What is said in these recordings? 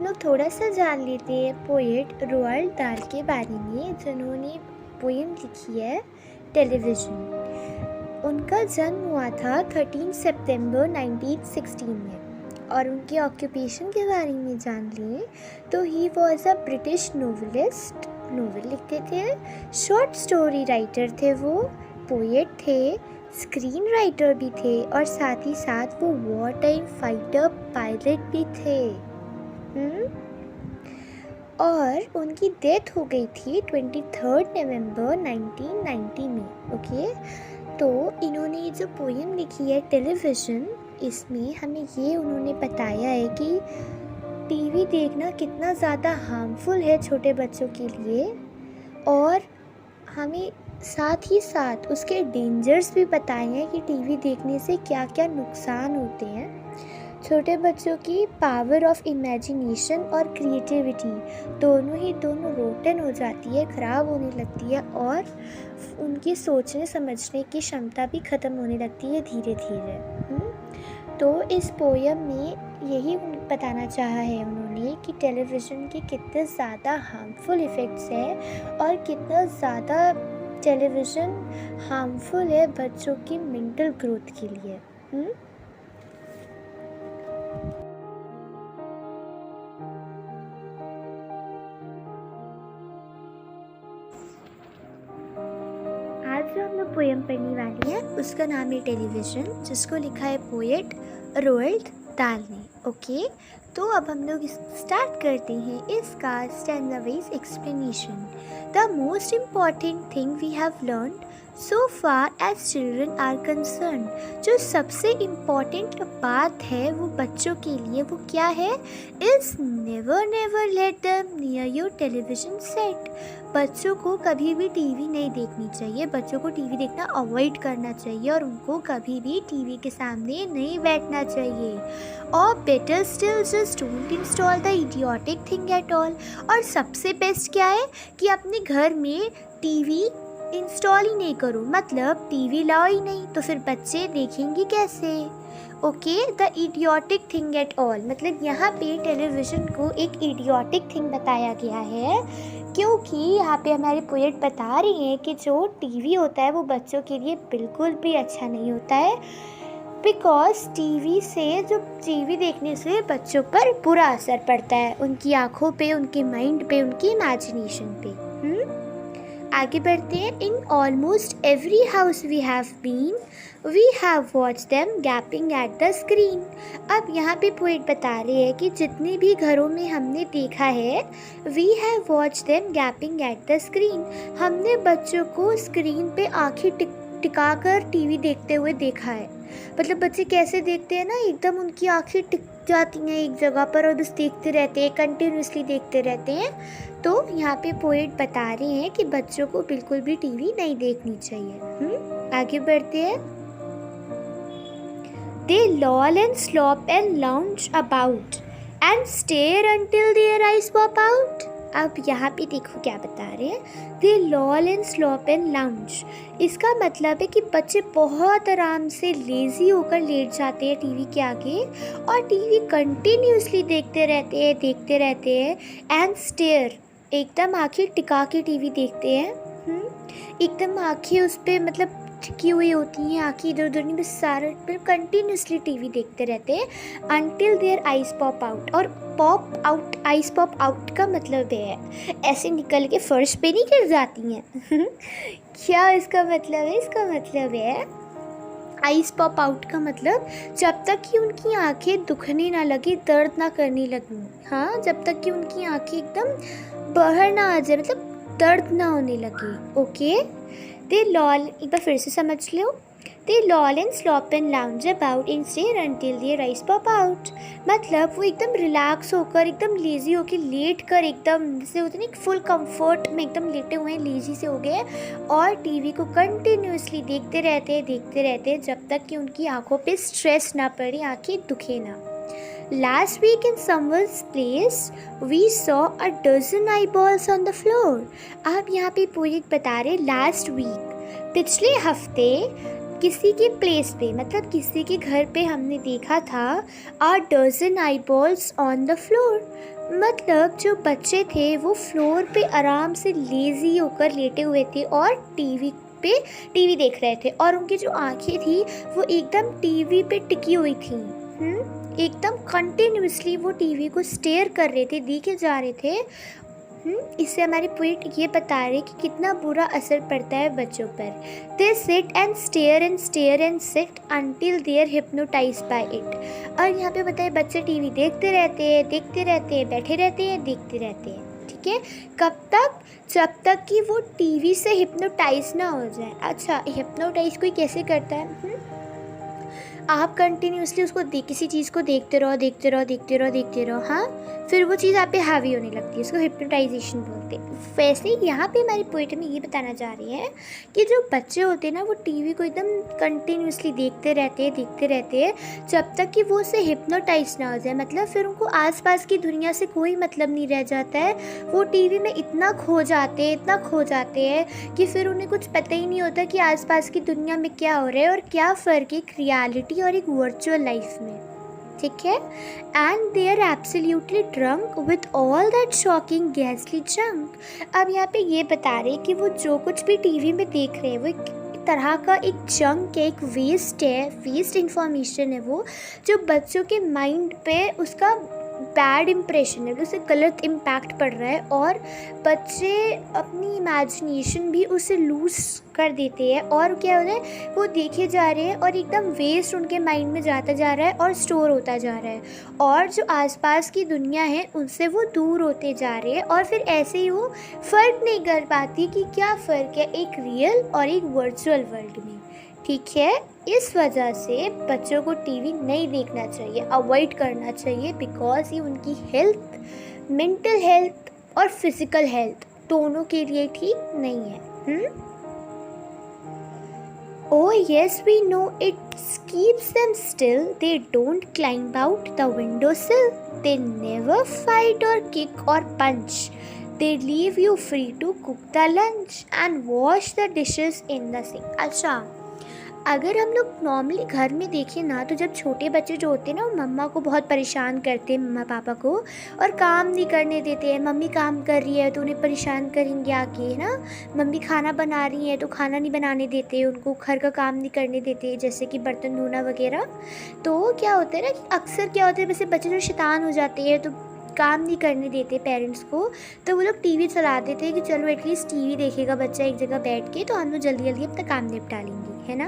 लोग थोड़ा सा जान लेते हैं पोएट रोअल्ड दाhl के बारे में, जिन्होंने पोएम लिखी है टेलीविज़न। उनका जन्म हुआ था 13 सितंबर 1916 में। और उनके ऑक्यूपेशन के बारे में जान लें तो he was a British novelist, novel लिखते थे, शॉर्ट स्टोरी राइटर थे वो, पोएट थे, स्क्रीन राइटर भी थे और साथ ही साथ वो वॉर टाइम फाइटर पायलट भी थे। और उनकी डेथ हो गई थी 23 नवंबर 1990 में। ओके, तो इन्होंने ये जो पोएम लिखी है टेलीविज़न, इसमें हमें ये उन्होंने बताया है कि टीवी देखना कितना ज़्यादा हार्मफुल है छोटे बच्चों के लिए, और हमें साथ ही साथ उसके डेंजर्स भी बताए हैं कि टीवी देखने से क्या क्या नुकसान होते हैं। छोटे बच्चों की पावर ऑफ इमेजिनेशन और क्रिएटिविटी दोनों रोटन हो जाती है, ख़राब होने लगती है, और उनकी सोचने समझने की क्षमता भी ख़त्म होने लगती है धीरे धीरे। तो इस पोएम में यही बताना चाहा है उन्होंने कि टेलीविज़न के कितने ज़्यादा हार्मफुल इफ़ेक्ट्स हैं और कितना ज़्यादा टेलीविज़न हार्मफुल है बच्चों की मेंटल ग्रोथ के लिए। आज जो हम लोग पोएम पढ़ने वाली है उसका नाम है टेलीविज़न, जिसको लिखा है पोएट रोअल्ड दाhl ने। ओके, तो अब हम लोग स्टार्ट करते हैं इसका stanza wise explanation. The most important thing we have learned so far as children are concerned, जो सबसे इम्पॉर्टेंट बात है वो बच्चों के लिए वो क्या है, is never never let them near your television set. बच्चों को कभी भी टीवी नहीं देखनी चाहिए, बच्चों को टीवी देखना अवॉइड करना चाहिए और उनको कभी भी टीवी के सामने नहीं बैठना चाहिए। और better still just don't install the idiotic thing at all. और सबसे बेस्ट क्या है कि अपने घर में टीवी इंस्टॉल ही नहीं करो, मतलब टीवी लाओ ही नहीं, तो फिर बच्चे देखेंगे कैसे। Okay, the idiotic thing at all, मतलब यहाँ पे टेलीविज़न को एक इडियोटिक थिंग बताया गया है, क्योंकि यहाँ पे हमारी पोएट बता रही हैं कि जो टीवी होता है वो बच्चों के लिए बिल्कुल भी अच्छा नहीं होता है, बिकॉज टीवी देखने से बच्चों पर बुरा असर पड़ता है, उनकी आँखों पे, उनके माइंड पे, उनकी इमेजिनेशन पे। आगे बढ़ते हैं। In almost every house we have watch them gaping at the screen. अब यहाँ पे पोएट बता रहे हैं कि जितने भी घरों में हमने देखा है, we have watch them gaping at the screen, हमने बच्चों को स्क्रीन पे आँखें टिका कर टीवी देखते हुए देखा है। मतलब बच्चे कैसे देखते हैं ना, एकदम उनकी आँखें टिक जाती हैं एक जगह पर और बस देखते रहते हैं, कंटिन्यूसली देखते रहते हैं। तो यहाँ पे पोएट बता रहे हैं कि बच्चों को बिल्कुल भी टीवी नहीं देखनी चाहिए। आगे बढ़ते हैं। They loll and slop and lounge about and stare until their eyes pop out. अब यहाँ पे देखो क्या बता रहे हैं, They loll and slop and lounge। इसका मतलब है कि बच्चे बहुत आराम से लेज़ी होकर लेट जाते हैं टीवी के आगे और टीवी कंटिन्यूसली देखते रहते हैं एंड स्टेयर, एकदम आँखें टिका के टीवी देखते हैं। एकदम आँखें उस पर मतलब टिकी हुई होती हैं, आँखें इधर उधर नहीं, बस सारा कंटिन्यूसली टीवी देखते रहते हैं until their eyes pop out. और pop out, eyes pop out का मतलब है ऐसे निकल के फर्श पे नहीं गिर जाती हैं। क्या इसका मतलब है? इसका मतलब है आइज पॉप आउट का मतलब जब तक कि उनकी आंखें दुखने ना लगे, दर्द ना करने लगी, हाँ, जब तक कि उनकी आंखें एकदम बाहर ना आ जाए, मतलब दर्द ना होने लगे। ओके, दे लॉल, एक बार फिर से समझ लो। They loll and slop and lounge about and stare until their eyes pop out, मतलब वो एकदम रिलैक्स होकर, एकदम लेजी होकर, लेट कर, एकदम जैसे होते नहीं फुल कंफर्ट में एकदम लेटे हुए हैं, लेजी से हो गए और टीवी को कंटिन्यूसली देखते रहते हैं जब तक कि उनकी आंखों पे स्ट्रेस ना पड़े, आंखें दुखे ना। Last week in someone's place, we saw a dozen eyeballs on the floor. अब यहाँ पे पोएट बता रहे लास्ट वीक, पिछले हफ्ते किसी के प्लेस पे, मतलब किसी के घर पे हमने देखा था a dozen eyeballs on the floor, मतलब जो बच्चे थे वो फ्लोर पे आराम से लेज़ी होकर लेटे हुए थे और टीवी देख रहे थे, और उनकी जो आंखें थी वो एकदम टीवी पे टिकी हुई थी। एकदम कंटिन्यूसली वो टीवी को स्टेयर कर रहे थे, देखे जा रहे थे। इससे हमारी पोएट ये बता रहे कि कितना बुरा असर पड़ता है बच्चों पर। They sit and stare and sit until they are hypnotised by it. और यहाँ पे बताए बच्चे टीवी देखते रहते हैं, बैठे रहते हैं, देखते रहते हैं। ठीक है, कब तक? जब तक कि वो टीवी से हिप्नोटाइज ना हो जाए। अच्छा, हिप्नोटाइज कोई कैसे करता है? आप कंटिन्यूसली उसको किसी चीज़ को देखते रहो, हाँ, फिर वो चीज़ आप पे हावी होने लगती है, उसको हिप्नोटाइजेशन बोलते हैं। वैसे ही यहाँ पे हमारी पोएट में ये बताना चाह रही है कि जो बच्चे होते हैं ना वो टीवी को एकदम कंटिन्यूसली देखते रहते हैं जब तक कि वो उससे हिप्नोटाइज ना हो जाए। मतलब फिर उनको आसपास की दुनिया से कोई मतलब नहीं रह जाता है, वो टीवी में इतना खो जाते हैं कि फिर उन्हें कुछ पता ही नहीं होता कि आसपास की दुनिया में क्या हो रहा है और क्या फ़र्क है एक रियलिटी और एक वर्चुअल लाइफ में। ठीक है, and they are absolutely drunk with all that shocking गैसली जंक। अब यहाँ पे ये बता रहे कि वो जो कुछ भी टीवी में देख रहे हैं वो एक तरह का एक जंक है, एक वेस्ट इंफॉर्मेशन है, वो जो बच्चों के माइंड पे उसका बैड इम्प्रेशन है, उससे गलत इम्पैक्ट पड़ रहा है, और बच्चे अपनी इमेजिनेशन भी उसे लूज़ कर देते हैं, और क्या हो रहा है, वो देखे जा रहे हैं और एकदम वेस्ट उनके माइंड में जाता जा रहा है और स्टोर होता जा रहा है, और जो आसपास की दुनिया है उनसे वो दूर होते जा रहे हैं, और फिर ऐसे ही वो फ़र्क नहीं कर पाती कि क्या फ़र्क है एक रियल और एक वर्चुअल वर्ल्ड में। ठीक है, इस वजह से बच्चों को टीवी नहीं देखना चाहिए, अवॉइड करना चाहिए, बिकॉज ये उनकी हेल्थ, मेंटल हेल्थ और फिजिकल हेल्थ दोनों के लिए ठीक नहीं है। Oh yes, we know it keeps them still. They don't climb out the windowsill. They never fight or kick or punch. They leave you free to cook the lunch and wash the dishes in the sink. अच्छा, अगर हम लोग normally घर में देखें ना, तो जब छोटे बच्चे जो होते हैं ना वो मम्मा को बहुत परेशान करते हैं, मम्मा पापा को, और काम नहीं करने देते हैं। मम्मी काम कर रही है तो उन्हें परेशान करेंगे आके, है ना। मम्मी खाना बना रही है तो खाना नहीं बनाने देते, उनको घर का काम नहीं करने देते, जैसे कि बर्तन धोना वगैरह। तो क्या होता है ना कि अक्सर क्या होता है, वैसे बच्चे जो शैतान हो जाते हैं तो काम नहीं करने देते पेरेंट्स को, तो वो लोग टीवी चला देते हैं कि चलो एटलीस्ट टीवी देखेगा बच्चा एक जगह बैठ के, तो हम लोग जल्दी जल्दी अपना काम निपटा लेंगे, है ना।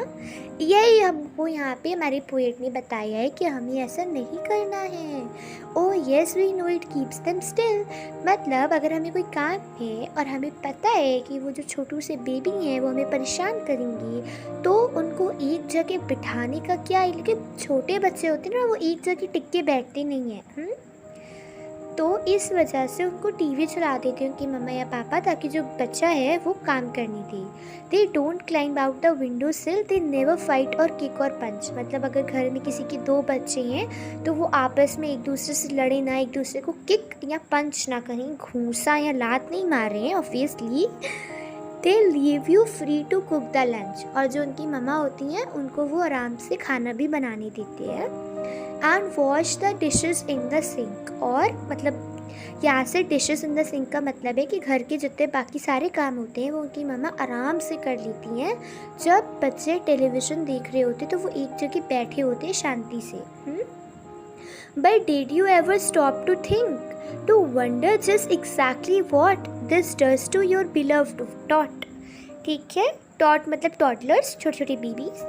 यही हमको यहाँ पे हमारे पोएट ने बताया है कि हमें ऐसा नहीं करना है। Oh yes we know it keeps them still, मतलब अगर हमें कोई काम है और हमें पता है कि वो जो छोटू से बेबी हैं वो हमें परेशान करेंगी, तो उनको एक जगह बिठाने का क्या है, लेकिन छोटे बच्चे होते हैं ना वो एक जगह टिक के बैठते नहीं हैं, तो इस वजह से उनको टीवी चला देते हैं उनकी मम्मा या पापा, ताकि जो बच्चा है वो काम करने दे। They don't climb out the window sill, they never fight और किक और पंच, मतलब अगर घर में किसी के दो बच्चे हैं तो वो आपस में एक दूसरे से लड़े ना, एक दूसरे को किक या पंच ना करें, घूंसा या लात नहीं मार रहे हैं obviously. They leave you free to cook the lunch, और जो उनकी मम्मा होती हैं उनको वो आराम से खाना भी बनाने देते हैं। And wash the dishes in the sink, और मतलब यहाँ से डिशेस इन द सिंक का मतलब है कि घर के जितने बाकी सारे काम होते हैं वो उनकी मम्मा आराम से कर लेती हैं। जब बच्चे टेलीविज़न देख रहे होते तो वो एक जगह बैठे होते हैं शांति से। But did you ever stop to think, to wonder just exactly what this does to your beloved tot. ठीक है, टॉट मतलब टॉडलर्स, छोटे छोटे बेबीज।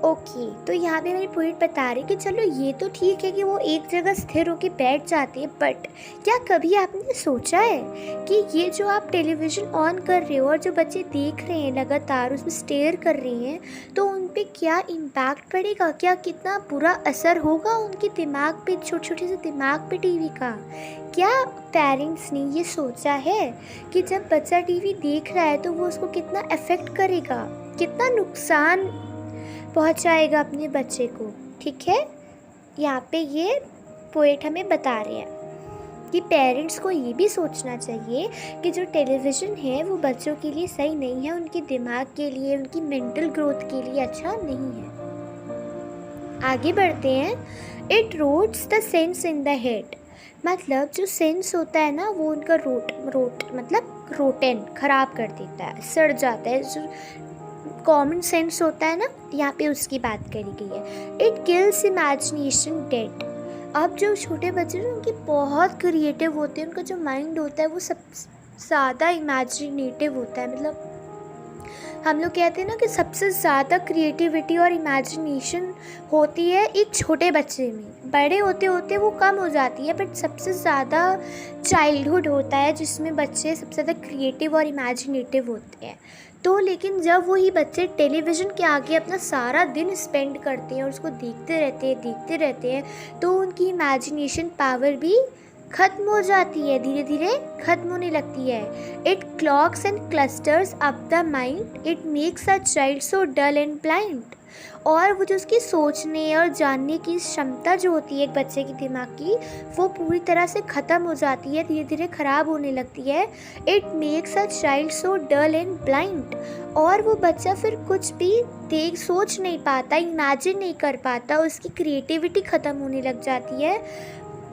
ओके, तो यहाँ पे मेरी पोएट बता रही कि चलो ये तो ठीक है कि वो एक जगह स्थिर होकर बैठ जाते हैं, बट क्या कभी आपने सोचा है कि ये जो आप टेलीविज़न ऑन कर रहे हो और जो बच्चे देख रहे हैं लगातार उसमें स्टेयर कर रहे हैं, तो उन पे क्या इम्पैक्ट पड़ेगा, क्या कितना बुरा असर होगा उनके दिमाग पे, छोटे छोटे से दिमाग पे टीवी का। क्या पेरेंट्स ने ये सोचा है कि जब बच्चा टीवी देख रहा है तो वो उसको कितना अफेक्ट करेगा, कितना नुकसान पहुंचाएगा अपने बच्चे को। ठीक है, यहाँ पे ये पोएट हमें बता रहे हैं। कि पेरेंट्स को ये भी सोचना चाहिए कि जो टेलीविज़न है वो बच्चों के लिए सही नहीं है, उनके दिमाग के लिए, उनकी मेंटल ग्रोथ के लिए अच्छा नहीं है। आगे बढ़ते हैं। It rots the sense in the head, मतलब जो सेंस होता है ना वो उनका रोट मतलब रोटन खराब कर देता है, सड़ जाता है। जो कॉमन सेंस होता है ना, यहाँ पे उसकी बात करी गई है। It kills imagination dead. अब जो छोटे बच्चे हैं उनके बहुत क्रिएटिव होते हैं, उनका जो माइंड होता है वो सब ज़्यादा इमेजिनेटिव होता है। मतलब हम लोग कहते हैं ना कि सबसे ज़्यादा क्रिएटिविटी और इमेजिनेशन होती है एक छोटे बच्चे में, बड़े होते होते वो कम हो जाती है, बट सबसे ज़्यादा चाइल्डहुड होता है जिसमें बच्चे सबसे ज़्यादा क्रिएटिव और इमेजिनेटिव होते हैं। तो लेकिन जब वही बच्चे टेलीविज़न के आगे अपना सारा दिन स्पेंड करते हैं और उसको देखते रहते हैं तो उनकी इमेजिनेशन पावर भी ख़त्म हो जाती है, धीरे धीरे ख़त्म होने लगती है। It clogs and clusters up the mind, it makes a child so dull and blind. और वो जो उसकी सोचने और जानने की क्षमता जो होती है एक बच्चे के दिमाग की, वो पूरी तरह से ख़त्म हो जाती है, धीरे धीरे ख़राब होने लगती है। It makes a child so dull and blind, और वो बच्चा फिर कुछ भी सोच नहीं पाता, इमेजिन नहीं कर पाता, उसकी क्रिएटिविटी ख़त्म होने लग जाती है।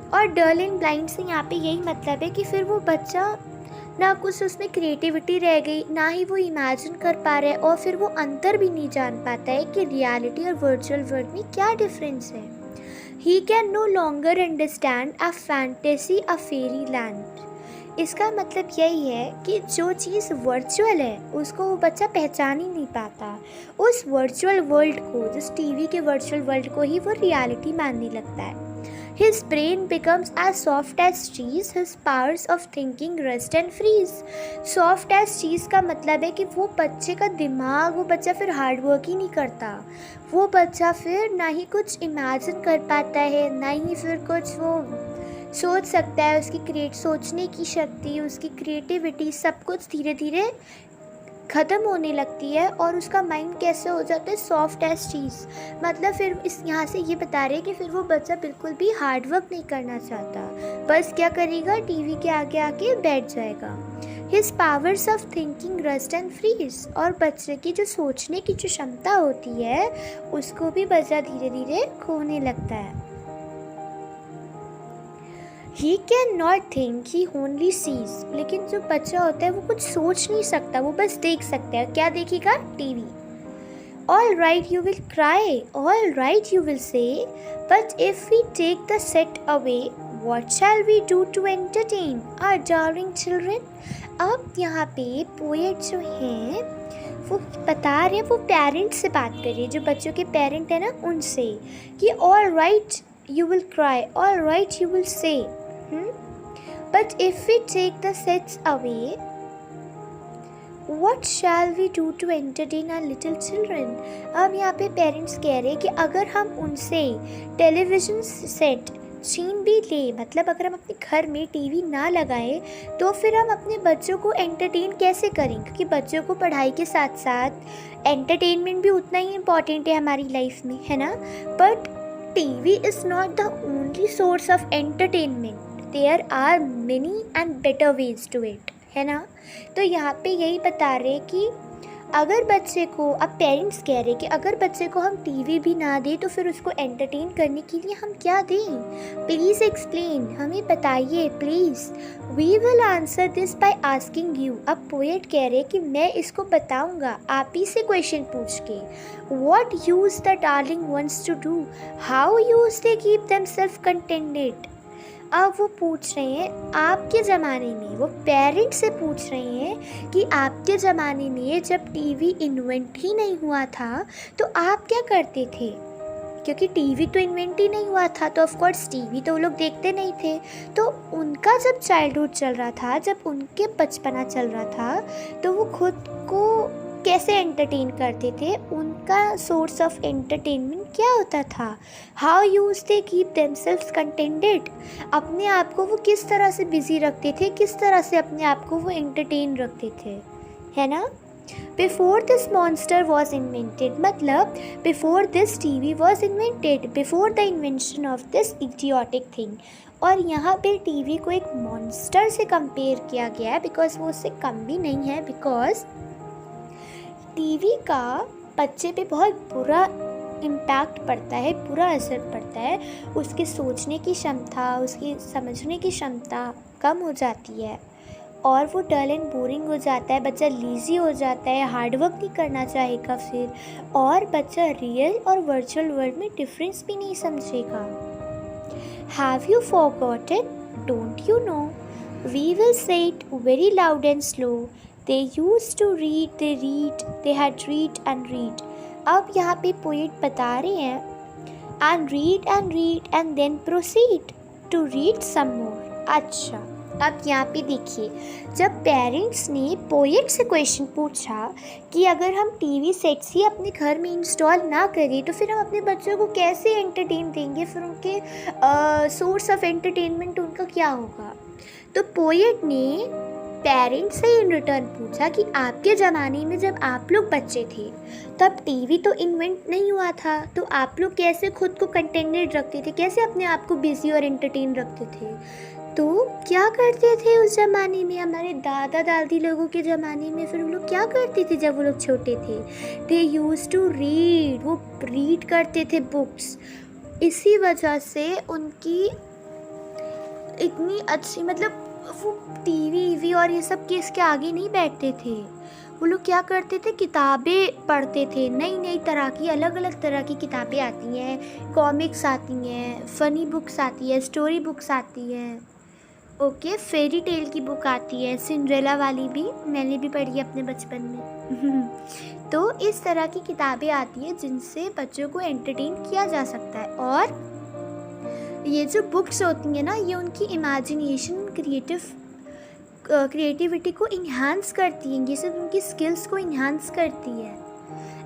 और डल एंड ब्लाइंड से यहाँ पे यही मतलब है कि फिर वो बच्चा ना कुछ उसमें क्रिएटिविटी रह गई, ना ही वो इमेजिन कर पा रहा है, और फिर वो अंतर भी नहीं जान पाता है कि रियलिटी और वर्चुअल वर्ल्ड में क्या डिफरेंस है। He can no longer understand a fantasy a fairy land. इसका मतलब यही है कि जो चीज़ वर्चुअल है उसको वो बच्चा पहचान ही नहीं पाता। उस वर्चुअल वर्ल्ड को, जिस टीवी के वर्चुअल वर्ल्ड को ही वो रियलिटी मानने लगता है। His brain becomes as soft as cheese, his powers of thinking rest and freeze. Soft as cheese का मतलब है कि वो बच्चे का दिमाग, वो बच्चा फिर हार्ड वर्क ही नहीं करता, वो बच्चा फिर ना ही कुछ इमेजिन कर पाता है, ना ही फिर कुछ वो सोच सकता है। उसकी सोचने की शक्ति, उसकी क्रिएटिविटी, सब कुछ धीरे धीरे ख़त्म होने लगती है, और उसका माइंड कैसे हो जाता है, सॉफ्ट एज चीज़। मतलब फिर इस यहाँ से ये बता रहे हैं कि फिर वो बच्चा बिल्कुल भी हार्ड वर्क नहीं करना चाहता, बस क्या करेगा, टीवी के आगे आके बैठ जाएगा। His powers of thinking rust and freeze, और बच्चे की जो सोचने की जो क्षमता होती है उसको भी बच्चा धीरे धीरे खोने लगता है। He can not think, he only sees. लेकिन जो बच्चा होता है वो कुछ सोच नहीं सकता, वो बस देख सकता है। क्या देखेगा, TV. All right you will cry, all right you will say, but if we take the set away what shall we do to entertain our darling children. अब यहाँ पे पोएट जो हैं वो बता रहे हैं, वो पेरेंट्स से बात कर रही है, जो बच्चों के पेरेंट है ना उनसे, कि all right you will cry, all right you will say, but if we take the sets away what shall we do to entertain our little children। अब यहाँ पे पेरेंट्स कह रहे हैं कि अगर हम उनसे टेलीविज़न सेट छीन भी ले, मतलब अगर हम अपने घर में टीवी ना लगाएं, तो फिर हम अपने बच्चों को एंटरटेन कैसे करें, क्योंकि बच्चों को पढ़ाई के साथ साथ एंटरटेनमेंट भी उतना ही इम्पॉर्टेंट है हमारी लाइफ में, है ना। But TV is not the only source of entertainment. There are many and better ways to it, है ना। तो यहाँ पे यही बता रहे कि अगर बच्चे को, अब पेरेंट्स कह रहे कि अगर बच्चे को हम टीवी भी ना दें तो फिर उसको एंटरटेन करने के लिए हम क्या दें, प्लीज़ एक्सप्लेन, हमें बताइए please. We will answer this by asking you. अब पोएट कह रहे कि मैं इसको बताऊंगा आप ही से क्वेश्चन पूछ के। What used the darling ones to do, how used they keep them self contented. अब वो पूछ रहे हैं आपके ज़माने में, वो पेरेंट्स से पूछ रहे हैं कि आपके ज़माने में जब टीवी इन्वेंट ही नहीं हुआ था तो आप क्या करते थे, क्योंकि टीवी तो इन्वेंट ही नहीं हुआ था तो ऑफ कोर्स टीवी तो वो लोग देखते नहीं थे। तो उनका जब चाइल्डहुड चल रहा था, जब उनके बचपना चल रहा था, तो वो खुद को कैसे एंटरटेन करते थे, उनका सोर्स ऑफ एंटरटेनमेंट क्या होता था, how used they keep themselves contented, अपने आप को वो किस तरह से बिजी रखते थे, किस तरह से अपने आप को वो एंटरटेन रखते थे, है ना। Before this monster was invented, मतलब before this TV was invented, before the invention of this idiotic thing. और यहाँ पे टीवी को एक मॉन्स्टर से कंपेयर किया गया है, बिकॉज वो उससे कम भी नहीं है, बिकॉज टीवी का बच्चे पे बहुत बुरा इम्पैक्ट पड़ता है, बुरा असर पड़ता है। उसके सोचने की क्षमता, उसकी समझने की क्षमता कम हो जाती है और वो डल एंड बोरिंग हो जाता है, बच्चा लीजी हो जाता है, हार्डवर्क नहीं करना चाहेगा फिर, और बच्चा रियल और वर्चुअल वर्ल्ड में डिफरेंस भी नहीं समझेगा। Have you forgotten? Don't you know? We will say it very loud and slow. They used to read, they read, they had read and read. अब यहाँ पे पोएट बता रहे हैं and then proceed to read some more. अच्छा, अब यहाँ पे देखिए, जब पेरेंट्स ने पोएट से क्वेश्चन पूछा कि अगर हम टीवी सेट्स ही अपने घर में इंस्टॉल ना करें तो फिर हम अपने बच्चों को कैसे एंटरटेन देंगे, फिर उनके सोर्स ऑफ एंटरटेनमेंट उनका क्या होगा। तो पोएट ने पेरेंट्स से इन रिटर्न पूछा कि आपके ज़माने में जब आप लोग बच्चे थे तब टीवी तो इन्वेंट नहीं हुआ था, तो आप लोग कैसे खुद को कंटेंटेड रखते थे, कैसे अपने आप को बिजी और एंटरटेन रखते थे। तो क्या करते थे उस ज़माने में, हमारे दादा दादी लोगों के ज़माने में फिर वो लोग क्या करते थे जब वो लोग छोटे थे? दे यूज्ड टू रीड, वो रीड करते थे बुक्स। इसी वजह से उनकी इतनी अच्छी, मतलब वो टीवी और ये सब केस के आगे नहीं बैठते थे। वो लोग क्या करते थे, किताबें पढ़ते थे, नई नई तरह की, अलग अलग तरह की किताबें आती हैं, कॉमिक्स आती हैं, फ़नी बुक्स आती है, स्टोरी बुक्स आती हैं, ओके, फेरी टेल की बुक आती है, सिंड्रेला वाली भी मैंने भी पढ़ी है अपने बचपन में। तो इस तरह की किताबें आती हैं जिनसे बच्चों को एंटरटेन किया जा सकता है। और ये जो बुक्स होती हैं ना, ये उनकी इमेजिनेशन, क्रिएटिविटी को इन्हांस करती हैं, ये सब उनकी स्किल्स को इन्हांस करती है।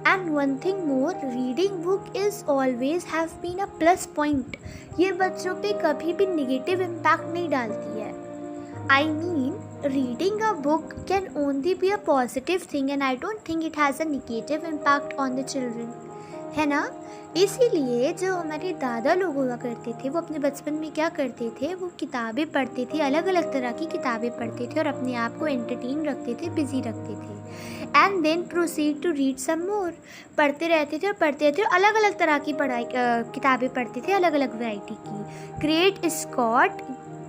And one thing more, reading book is always have been a plus point. ये बच्चों पे कभी भी निगेटिव इम्पैक्ट नहीं डालती है। I mean, reading a book can only be a positive thing and I don't think it has a negative impact on the children, है ना। इसीलिए जो हमारे दादा लोग हुआ करते थे वो अपने बचपन में क्या करते थे, वो किताबें पढ़ते थे, अलग अलग तरह की किताबें पढ़ते थे और अपने आप को एंटरटेन रखते थे, बिजी रखते थे। And then proceed to read some more, पढ़ते रहते थे और पढ़ते रहते, अलग अलग तरह की किताबें पढ़ते थे, अलग अलग वैरायटी की। Great Scott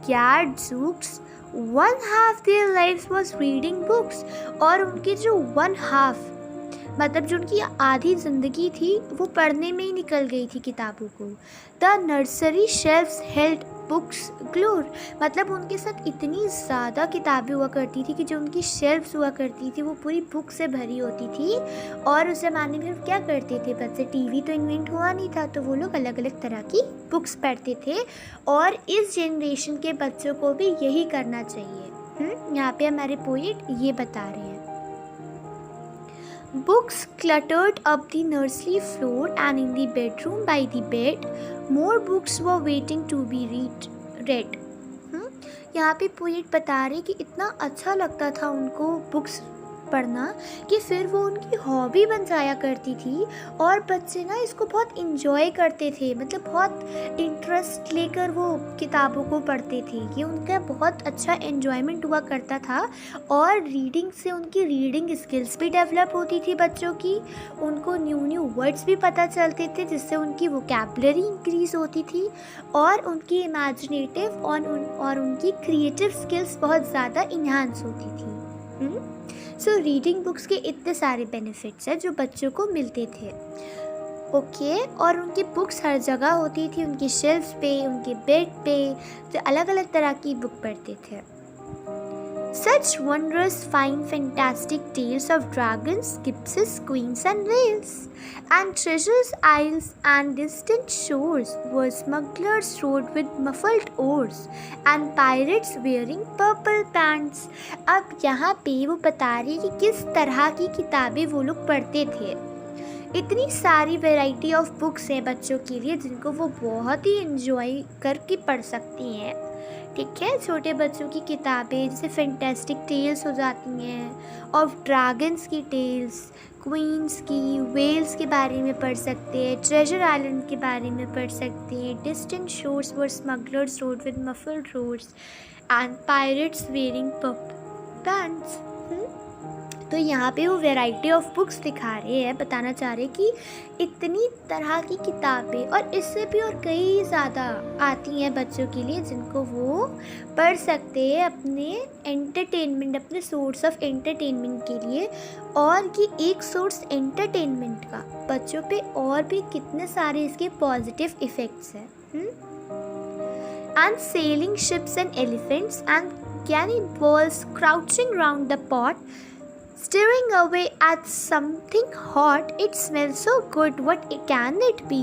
gadzooks, one half their life was reading books. और उनकी जो वन हाफ, मतलब जो उनकी आधी ज़िंदगी थी वो पढ़ने में ही निकल गई थी किताबों को। The nursery shelves held books galore, मतलब उनके साथ इतनी ज़्यादा किताबें हुआ करती थी कि जो उनकी शेल्फ्स हुआ करती थी वो पूरी बुक से भरी होती थी। और उस ज़माने में क्या करते थे बच्चे, टीवी तो इन्वेंट हुआ नहीं था, तो वो लोग अलग अलग तरह की बुक्स पढ़ते थे। और इस जनरेशन के बच्चों को भी यही करना चाहिए। यहाँ पे हमारे पोएट ये बता रहे हैं। Books cluttered up the nursery floor and in the bedroom by the bed. More books were waiting to be read. यहाँ पे पोएट बता रहे कि इतना अच्छा लगता था उनको बुक्स पढ़ना कि फिर वो उनकी हॉबी बन जाया करती थी। और बच्चे ना इसको बहुत इंजॉय करते थे, मतलब बहुत इंटरेस्ट लेकर वो किताबों को पढ़ते थे। ये उनका बहुत अच्छा एन्जॉयमेंट हुआ करता था। और रीडिंग से उनकी रीडिंग स्किल्स भी डेवलप होती थी बच्चों की, उनको न्यू वर्ड्स भी पता चलते थे जिससे उनकी वोकैबुलरी इंक्रीज़ होती थी और उनकी इमेजिनेटिव और उनकी क्रिएटिव स्किल्स बहुत ज़्यादा इन्हांस होती थी। सो रीडिंग बुक्स के इतने सारे बेनिफिट्स हैं जो बच्चों को मिलते थे, ओके। और उनकी बुक्स हर जगह होती थी, उनकी शेल्फ पे, उनके बेड पे, जो अलग अलग तरह की बुक पढ़ते थे। Such wondrous, fine, fantastic tales of dragons, gypsies, queens and whales, and treasures, isles and distant shores, were smugglers rowed with muffled oars, and pirates wearing purple pants. अब यहाँ पे वो बता रही कि किस तरह की किताबें वो लोग पढ़ते थे। इतनी सारी वैरायटी ऑफ बुक्स हैं बच्चों के लिए जिनको वो बहुत ही इन्जॉय करके पढ़ सकती हैं। ठीक है, छोटे बच्चों की किताबें जैसे फैंटास्टिक टेल्स हो जाती हैं, और ड्रैगन्स की टेल्स, क्वींस की, वेल्स के बारे में पढ़ सकते हैं, ट्रेजर आइलैंड के बारे में पढ़ सकते हैं, distant shores where smugglers rode with muffled roads and pirates wearing pants. तो यहाँ पे वो वैरायटी ऑफ बुक्स दिखा रहे हैं, बताना चाह रहे कि इतनी तरह की किताबें और इससे भी और कई ज़्यादा आती हैं बच्चों के लिए जिनको वो पढ़ सकते हैं अपने एंटरटेनमेंट, अपने सोर्स ऑफ एंटरटेनमेंट के लिए। और ये एक सोर्स एंटरटेनमेंट का बच्चों पे और भी कितने सारे इसके पॉजिटिव इफ़ेक्ट्स हैं। And selling ships and elephants and cannonballs crouching round the pot, staring away at something hot. It smells so good. What can it be?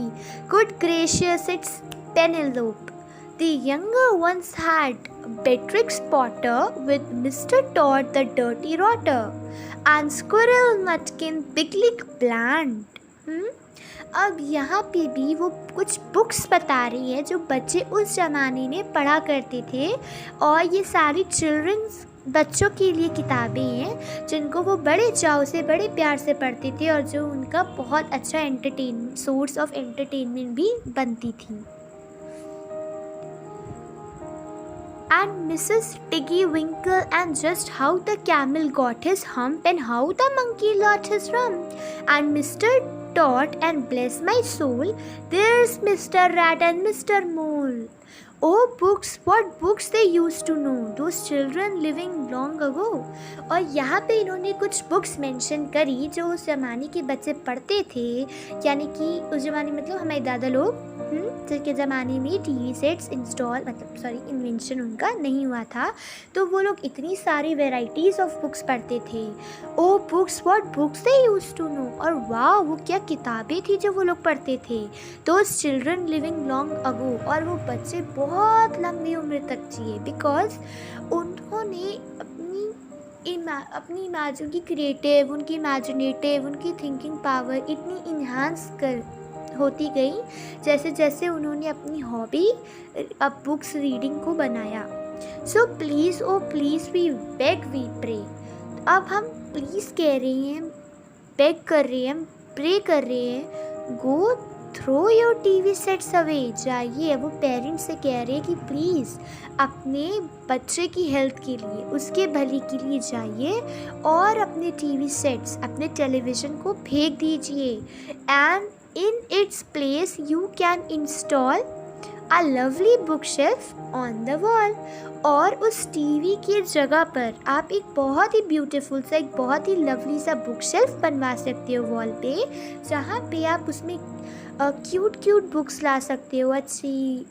Good gracious, it's Penelope. The younger ones had Beatrix Potter with Mr. Todd the Dirty Rotter and Squirrel Nutkin Piglet Plant. अब यहाँ पे भी वो कुछ books बता रही है जो बच्चे उस ज़माने में पढ़ा करते थे, और ये सारी चिल्ड्रंस बच्चों के लिए किताबें हैं जिनको वो बड़े चाव से, बड़े प्यार से पढ़ते थे, और जो उनका बहुत अच्छा सोर्स ऑफ एंटरटेनमेंट भी बनती थी। And Mrs. Tiggy Winkle, and just how the camel got his hump and how the monkey lost his rump, and Mr. Todd, and bless my soul, there's Mr. Rat and Mr. Mole. Oh books, what books they used to know, those children living long ago. और यहाँ पे इन्होंने कुछ books mention करी जो उस ज़माने के बच्चे पढ़ते थे, यानी कि उस ज़माने मतलब हमारे दादा लोग जिनके ज़माने में टीवी सेट्स इन्वेंशन उनका नहीं हुआ था, तो वो लोग इतनी सारी वेराइटीज़ ऑफ बुक्स पढ़ते थे। Oh books, what books they used to know, और वाह वो क्या किताबें थी जो वो लोग पढ़ते थे। Those children living long ago, और वो बच्चे बहुत लंबी उम्र तक जिए, बिकॉज उन्होंने अपनी उनकी क्रिएटिव, उनकी इमेजिनेटिव, उनकी थिंकिंग पावर इतनी इन्हांस होती गई जैसे जैसे उन्होंने अपनी हॉबी अब बुक्स रीडिंग को बनाया। So please, oh please, we beg we pray. अब हम प्लीज़ कह रहे हैं, बेग कर रहे हैं, प्रे कर रहे हैं, go throw your TV sets away, जाइए। वो पेरेंट्स से कह रहे हैं कि प्लीज़ अपने बच्चे की हेल्थ के लिए, उसके भले के लिए जाइए और अपने टीवी सेट्स, अपने टेलीविज़न को फेंक दीजिए। And in its place you can install a lovely bookshelf on the wall, और उस टीवी की जगह पर आप एक बहुत ही ब्यूटीफुल सा, एक बहुत ही लवली सा बुक शेल्फ बनवा सकते हो वॉल पे, जहाँ पे आप उसमें क्यूट बुक्स ला सकते हो, अच्छी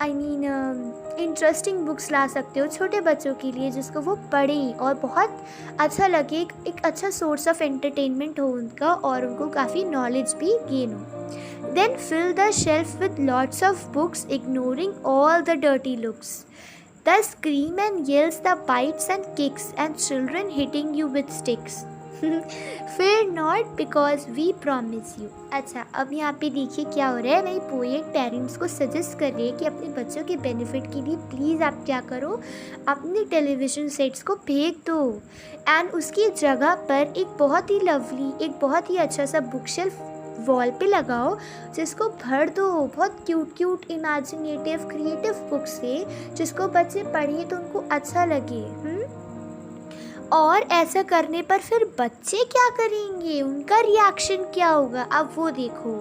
इंटरेस्टिंग बुक्स ला सकते हो छोटे बच्चों के लिए, जिसको वो पढ़ें और बहुत अच्छा लगे, एक अच्छा सोर्स ऑफ एंटरटेनमेंट हो उनका, और उनको काफ़ी नॉलेज भी गेन हो। Then fill the shelf with lots of books, ignoring all the dirty looks, the screams and yells, the bites and kicks, and children hitting you with sticks. Fear not because we promise you। अच्छा, अब यहाँ पे देखिए क्या हो रहा है। वही पोएट पेरेंट्स को सजेस्ट कर रही है कि अपने बच्चों के बेनिफिट के लिए प्लीज़ आप क्या करो, अपने टेलीविज़न सेट्स को फेंक दो, एंड उसकी जगह पर एक बहुत ही लवली, एक बहुत ही अच्छा सा बुक शेल्फ वॉल पे लगाओ, जिसको भर दो बहुत क्यूट इमेजिनेटिव क्रिएटिव बुक्स से, जिसको बच्चे पढ़ें तो उनको अच्छा लगे। और ऐसा करने पर फिर बच्चे क्या करेंगे, उनका रिएक्शन क्या होगा, अब वो देखो।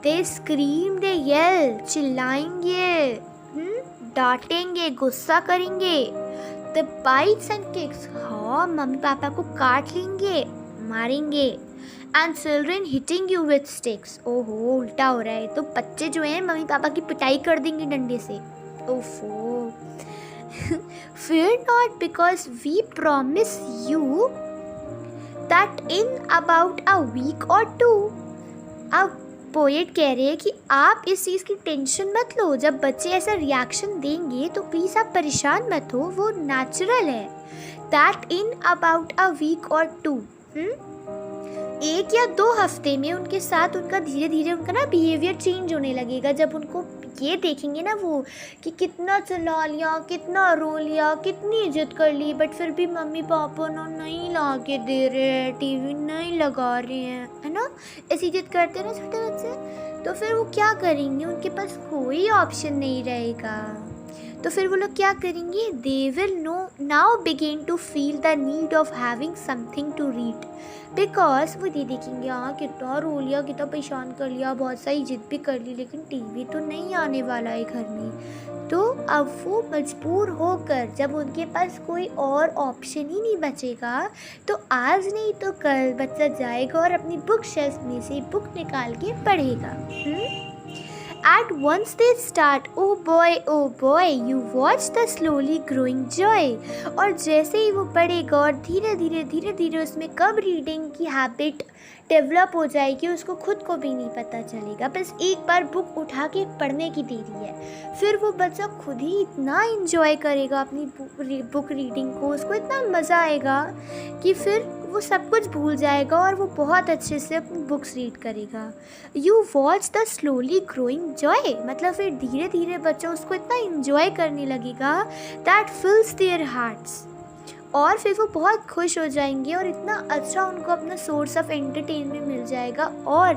दे स्क्रीम, दे येल, चिल्लाएंगे, डांटेंगे, गुस्सा करेंगे। द बाइट्स एंड किक्स, हाँ मम्मी पापा को काट लेंगे, मारेंगे। And children hitting you with sticks, ओहो उल्टा हो रहा है, तो बच्चे जो हैं मम्मी पापा की पिटाई कर देंगे डंडे से। ओफो। Fear not because we promise you that in about a week or two। अब पोएट कह रहे हैं कि आप इस चीज़ की टेंशन मत लो, जब बच्चे ऐसा रिएक्शन देंगे तो प्लीज़ आप परेशान मत हो, वो नेचुरल है। That in about a week or two 1 या 2 हफ्ते में उनके साथ उनका धीरे धीरे उनका ना बिहेवियर चेंज होने लगेगा। जब उनको ये देखेंगे ना वो कि कितना चिल्ला लिया, कितना रो लिया, कितनी इज्जत कर ली, बट फिर भी मम्मी पापा ना नहीं ला के दे रहे हैं, टीवी नहीं लगा रहे हैं, है ना, ऐसी जिद करते हैं ना छोटे बच्चे। तो फिर वो क्या करेंगे, उनके पास कोई ऑप्शन नहीं रहेगा। तो फिर वो लोग क्या करेंगे, they will now begin to feel the need of having something to read, because वो ये देखेंगे हाँ कितना रो लिया, कितना परेशान कर लिया, बहुत सारी जिद भी कर ली, लेकिन टीवी तो नहीं आने वाला है घर में। तो अब वो मजबूर होकर, जब उनके पास कोई और ऑप्शन ही नहीं बचेगा, तो आज नहीं तो कल बच्चा जाएगा और अपनी बुक शेल्फ में से बुक निकाल के पढ़ेगा। At once they start, oh boy, you watch the slowly growing joy। और जैसे ही वो पढ़ेगा और धीरे धीरे उसमें कब रीडिंग की हैबिट डेवलप हो जाएगी उसको खुद को भी नहीं पता चलेगा। बस एक बार बुक उठा के पढ़ने की देरी है, फिर वो बच्चा खुद ही इतना इंजॉय करेगा अपनी बुक रीडिंग को, उसको इतना मज़ा आएगा कि फिर वो सब कुछ भूल जाएगा और वो बहुत अच्छे से अपनी बुक्स रीड करेगा। You watch the slowly growing Joy, मतलब फिर धीरे धीरे बच्चा उसको इतना इंजॉय करने लगेगा दैट फिल्स देयर हार्ट्स, और फिर वो बहुत खुश हो जाएंगे और इतना अच्छा उनको अपना सोर्स ऑफ एंटरटेनमेंट मिल जाएगा। और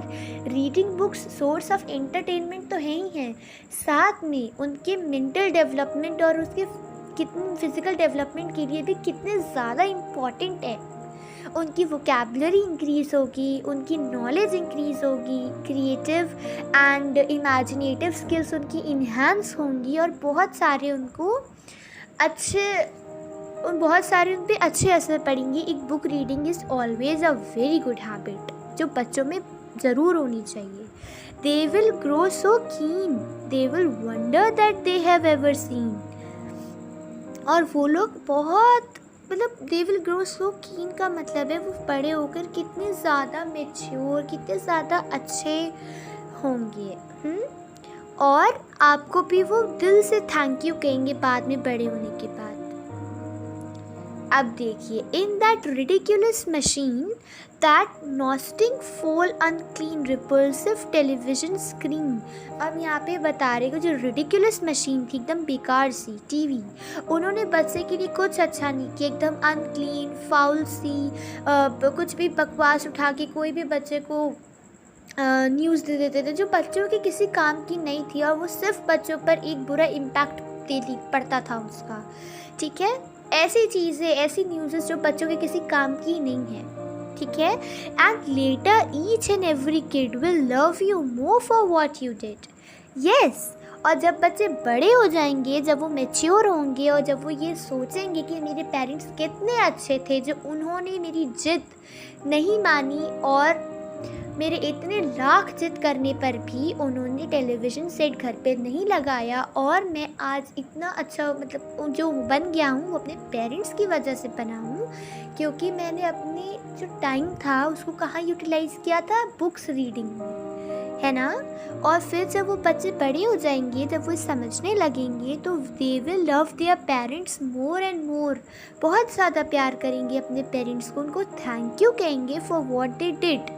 reading books source of entertainment तो है ही है, साथ में उनके मेंटल डेवलपमेंट और उसके कितने फिज़िकल डेवलपमेंट के लिए भी कितने ज़्यादा इम्पॉर्टेंट है। उनकी वोकैबुलरी इंक्रीज़ होगी, उनकी नॉलेज इंक्रीज़ होगी, क्रिएटिव एंड इमेजिनेटिव स्किल्स उनकी इन्हांस होंगी, और बहुत सारे उन पे अच्छे असर पड़ेंगे। एक book reading is always a very good habit जो बच्चों में ज़रूर होनी चाहिए। दे विल ग्रो सो कीन, they will wonder that they have ever seen, और वो लोग बहुत दे विल ग्रो सो कीन का मतलब है वो बड़े होकर कितने ज़्यादा मैच्योर, कितने ज़्यादा अच्छे होंगे। और आपको भी वो दिल से थैंक यू कहेंगे बाद में, बड़े होने के बाद। अब देखिए, in that ridiculous machine that nasty foul unclean repulsive television screen. अब यहाँ पे बता रहे कि जो रिडिक्यूलस मशीन थी, एकदम बेकार सी टीवी, उन्होंने बच्चे के लिए कुछ अच्छा नहीं किया, एकदम अनक्लीन फाउल सी, कुछ भी बकवास उठा के कोई भी बच्चे को न्यूज़ दे देते थे जो बच्चों के किसी काम की नहीं थी, और वो सिर्फ बच्चों पर एक बुरा इम्पैक्ट पड़ता था उसका। ठीक है, ऐसी चीज़ें, ऐसी न्यूज़ जो बच्चों के किसी काम की नहीं है। ठीक है, and later each and every kid will love you more for what you did. Yes, और जब बच्चे बड़े हो जाएंगे, जब वो मैच्योर होंगे और जब वो ये सोचेंगे कि मेरे पेरेंट्स कितने अच्छे थे जो उन्होंने मेरी जिद नहीं मानी, और मेरे इतने लाख जिद करने पर भी उन्होंने टेलीविज़न सेट घर पे नहीं लगाया, और मैं आज इतना अच्छा जो बन गया हूँ वो अपने पेरेंट्स की वजह से बना हूँ, क्योंकि मैंने अपने जो टाइम था उसको कहाँ यूटिलाइज़ किया था, बुक्स रीडिंग में, है ना। और फिर जब वो बच्चे बड़े हो जाएंगे, जब वो समझने लगेंगे, तो they will love their parents more and more, बहुत ज़्यादा प्यार करेंगे अपने पेरेंट्स को, उनको थैंक यू कहेंगे फॉर व्हाट दे डिड,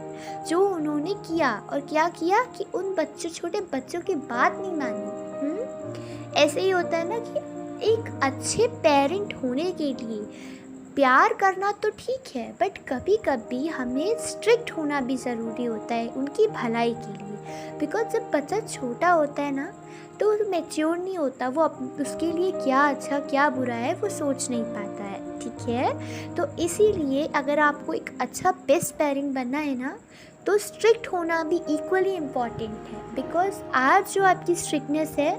जो उन्होंने किया। और क्या किया कि उन छोटे बच्चों की बात नहीं मानी। ऐसे ही होता है ना कि एक अच्छे पेरेंट होने के लिए प्यार करना तो ठीक है, बट कभी कभी हमें स्ट्रिक्ट होना भी ज़रूरी होता है उनकी भलाई के लिए। बिकॉज जब बच्चा छोटा होता है ना, तो वो मैच्योर नहीं होता, वो उसके लिए क्या अच्छा क्या बुरा है वो सोच नहीं पाता है। ठीक है, तो इसीलिए अगर आपको एक अच्छा बेस्ट पेरेंट बनना है ना, तो स्ट्रिक्ट होना भी इक्वली इम्पॉर्टेंट है। बिकॉज आज जो आपकी स्ट्रिक्टनेस है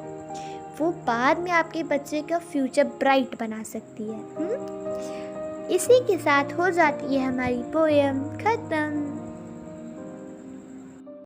वो बाद में आपके बच्चे का फ्यूचर ब्राइट बना सकती है। इसी के साथ हो जाती है हमारी पोएम ख़त्म।